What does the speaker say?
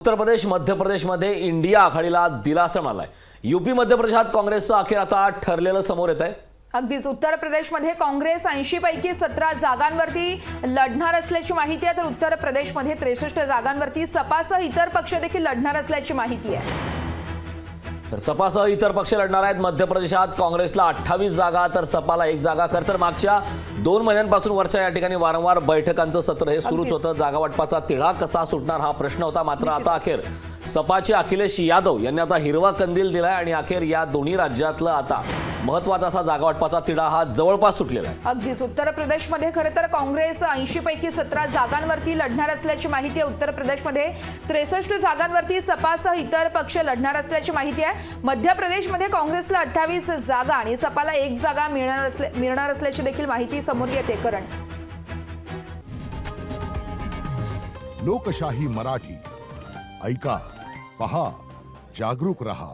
उत्तर प्रदेश मध्य प्रदेशमध्ये इंडिया आघाडीला दिलासा मिळालाय। यूपी मध्य प्रदेशात काँग्रेसचं अखेर आता ठरलेलं समोर येत आहे। अगदीच उत्तर प्रदेशमध्ये काँग्रेस 80 पैकी 17 जागांवरती लढणार असल्याची माहिती आहे, तर उत्तर प्रदेशमध्ये 63 जागांवरती सपासह इतर पक्ष देखील लढणार असल्याची माहिती आहे। तर सपासह इतर पक्ष लढणार आहेत। मध्य प्रदेशात काँग्रेसला 28 जागा तर सपाला 1 जागा। तर मागच्या 2 महिन्यांपासून वरच्या या ठिकाणी वारंवार बैठकांचं सत्र हे सुरूच होतं। जागा वाटपाचा तिढा कसा सुटणार हा प्रश्न होता। मात्र आता अखेर सपाचे अखिलेश यादव यांनी आता हिरवा कंदील दिलाय आणि अखेर या दोन्ही राज्यातलं आता महत्त्वाचा असा जागा वाटपाचा तिढा हा जवळपास सुटलेला आहे। अगदीच उत्तर प्रदेशमध्ये खरं तर काँग्रेस 80 पैकी 17 जागांवरती लढणार असल्याची माहिती आहे। उत्तर प्रदेशमध्ये 63 जागांवरती सपासह इतर पक्ष लढणार असल्याची माहिती आहे। मध्य प्रदेशमध्ये काँग्रेसला 28 जागा आणि सपाला 1 जागा मिळणार असल्याची देखील माहिती समोर येते। करण लोकशाही मराठी ऐका, पहा, जागरूक रहा।